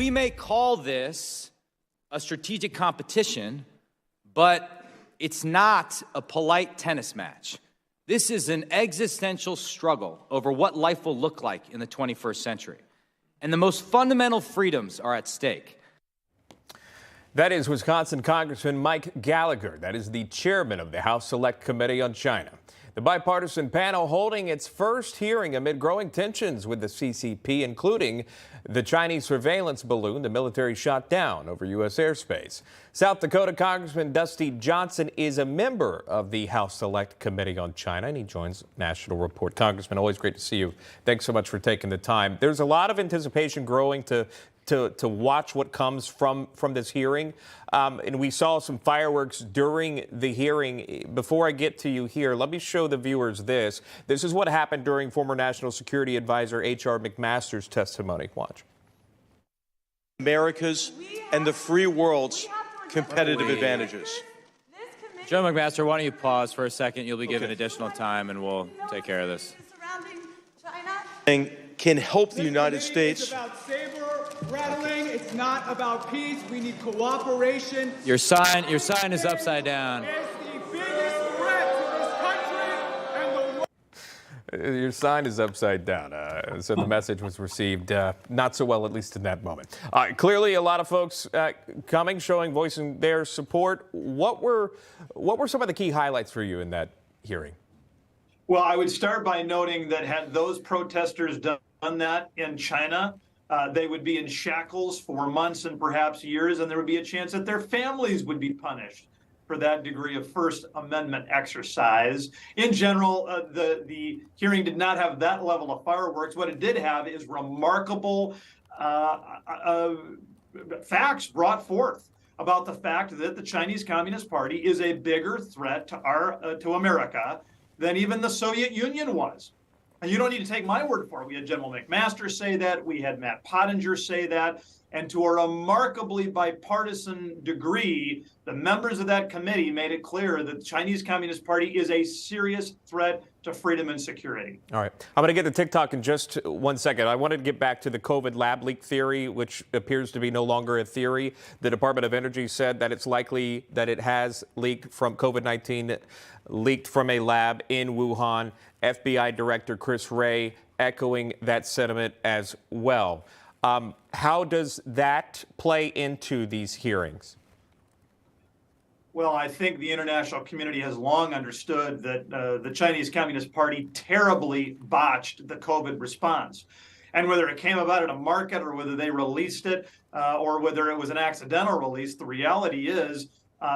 We may call this a strategic competition, but it's not a polite tennis match. This is an existential struggle over what life will look like in the 21st century. And the most fundamental freedoms are at stake. That is Wisconsin Congressman Mike Gallagher. That is the chairman of the House Select Committee on China. The bipartisan panel holding its first hearing amid growing tensions with the CCP, including the Chinese surveillance balloon the military shot down over U.S. airspace. South Dakota Congressman Dusty Johnson is a member of the House Select Committee on China, and he joins National Report. Congressman, always great to see you. Thanks so much for taking the time. There's a lot of anticipation growing to watch what comes from this hearing. And we saw some fireworks during the hearing. Before I get to you here, let me show the viewers this. This is what happened during former National Security Advisor H.R. McMaster's testimony. Watch. America's and the free world's competitive advantages. Joe McMaster, why don't you pause for a second? You'll be given additional time, and we'll take care of this. Can help the United States. It's about saber rattling. It's not about peace. We need cooperation. Your sign is upside down. It's the biggest threat to this country and the world. Your sign is upside down, so the message was received not so well, at least in that moment. Clearly, a lot of folks coming, voicing their support. What were some of the key highlights for you in that hearing? Well, I would start by noting that had those protesters done that in China, they would be in shackles for months and perhaps years, and there would be a chance that their families would be punished for that degree of First Amendment exercise. In general, the hearing did not have that level of fireworks. What it did have is remarkable facts brought forth about the fact that the Chinese Communist Party is a bigger threat to America than even the Soviet Union was. And you don't need to take my word for it. We had General McMaster say that. We had Matt Pottinger say that. And to a remarkably bipartisan degree, the members of that committee made it clear that the Chinese Communist Party is a serious threat to freedom and security. All right. I'm going to get to TikTok in just 1 second. I wanted to get back to the COVID lab leak theory, which appears to be no longer a theory. The Department of Energy said that it's likely that it has leaked from COVID-19, leaked from a lab in Wuhan. FBI Director Chris Wray echoing that sentiment as well. How does that play into these hearings? Well, I think the international community has long understood that the Chinese Communist Party terribly botched the COVID response. And whether it came about at a market or whether they released it or whether it was an accidental release, the reality is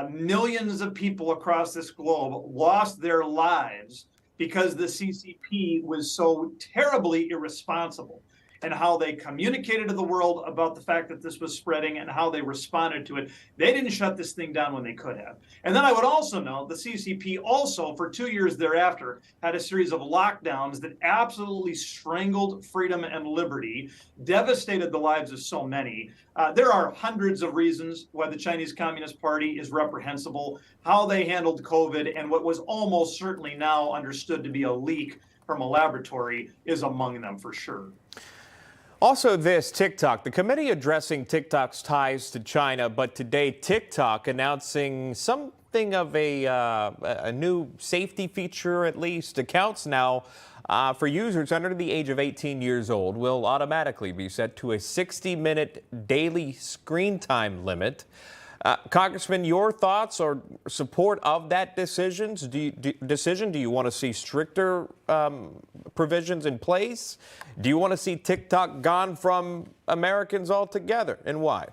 millions of people across this globe lost their lives because the CCP was so terribly irresponsible and how they communicated to the world about the fact that this was spreading and how they responded to it. They didn't shut this thing down when they could have. And then I would also note the CCP also, for 2 years thereafter, had a series of lockdowns that absolutely strangled freedom and liberty, devastated the lives of so many. There are hundreds of reasons why the Chinese Communist Party is reprehensible, how they handled COVID, and what was almost certainly now understood to be a leak from a laboratory is among them for sure. Also this, TikTok. The committee addressing TikTok's ties to China, but today TikTok announcing something of a new safety feature, at least. Accounts now for users under the age of 18 years old will automatically be set to a 60-minute daily screen time limit. Congressman, your thoughts or support of that decision? Do you want to see stricter provisions in place? Do you want to see TikTok gone from Americans altogether, and why?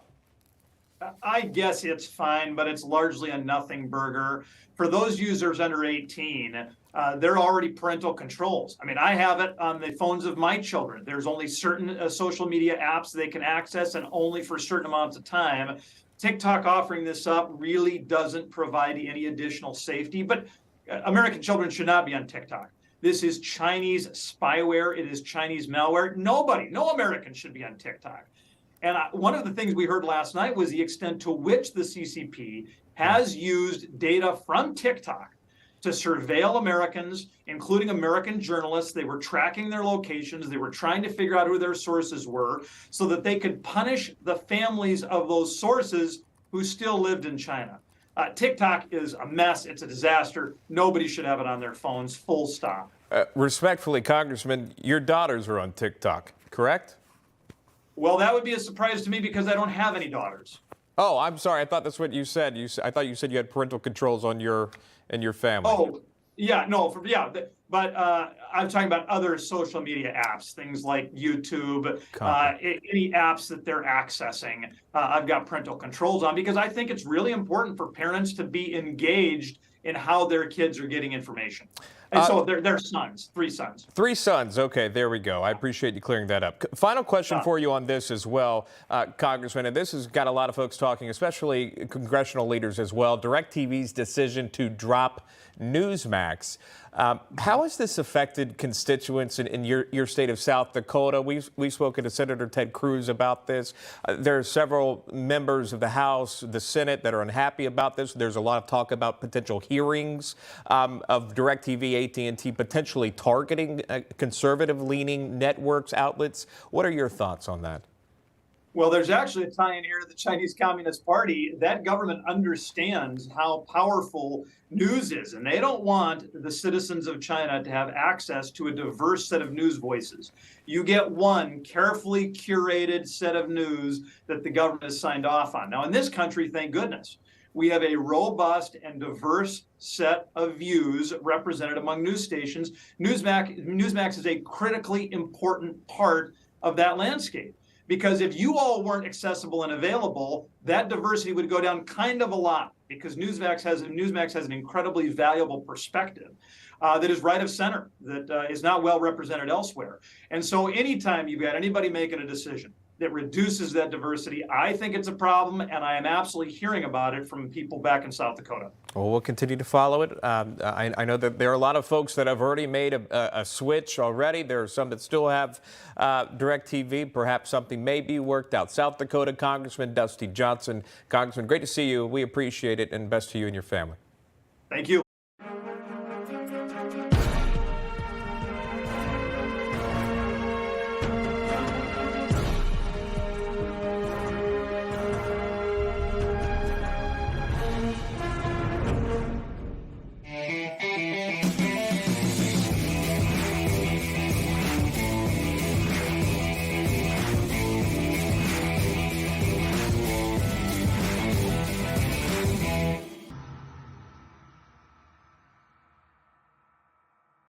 I guess it's fine, but it's largely a nothing burger. For those users under 18, there are already parental controls. I mean, I have it on the phones of my children. There's only certain social media apps they can access and only for certain amounts of time. TikTok offering this up really doesn't provide any additional safety, but American children should not be on TikTok. This is Chinese spyware. It is Chinese malware. No American should be on TikTok. And one of the things we heard last night was the extent to which the CCP has used data from TikTok to surveil Americans, including American journalists. They were tracking their locations. They were trying to figure out who their sources were so that they could punish the families of those sources who still lived in China. TikTok is a mess. It's a disaster. Nobody should have it on their phones, full stop. Respectfully, Congressman, your daughters are on TikTok, correct? Well, that would be a surprise to me because I don't have any daughters. Oh, I'm sorry. I thought that's what you said. I thought you said you had parental controls on your family. Oh, yeah, no, but I'm talking about other social media apps, things like YouTube, any apps that they're accessing. I've got parental controls on because I think it's really important for parents to be engaged in how their kids are getting information. And so they're sons, 3 sons. 3 sons. Okay, there we go. I appreciate you clearing that up. Final question for you on this as well, Congressman, and this has got a lot of folks talking, especially congressional leaders as well. DirecTV's decision to drop Newsmax. How has this affected constituents in your state of South Dakota? We've spoken to Senator Ted Cruz about this. There are several members of the House, the Senate that are unhappy about this. There's a lot of talk about potential hearings of DirecTV, AT&T potentially targeting conservative-leaning networks, outlets. What are your thoughts on that? Well, there's actually a tie-in here to the Chinese Communist Party. That government understands how powerful news is, and they don't want the citizens of China to have access to a diverse set of news voices. You get one carefully curated set of news that the government has signed off on. Now, in this country, thank goodness, we have a robust and diverse set of views represented among news stations. Newsmax is a critically important part of that landscape. Because if you all weren't accessible and available, that diversity would go down kind of a lot because Newsmax has an incredibly valuable perspective that is right of center, that is not well represented elsewhere. And so anytime you've got anybody making a decision that reduces that diversity, I think it's a problem, and I am absolutely hearing about it from people back in South Dakota. Well, we'll continue to follow it. I know that there are a lot of folks that have already made a switch already. There are some that still have DirecTV. Perhaps something may be worked out. South Dakota Congressman Dusty Johnson. Congressman, great to see you. We appreciate it, and best to you and your family. Thank you.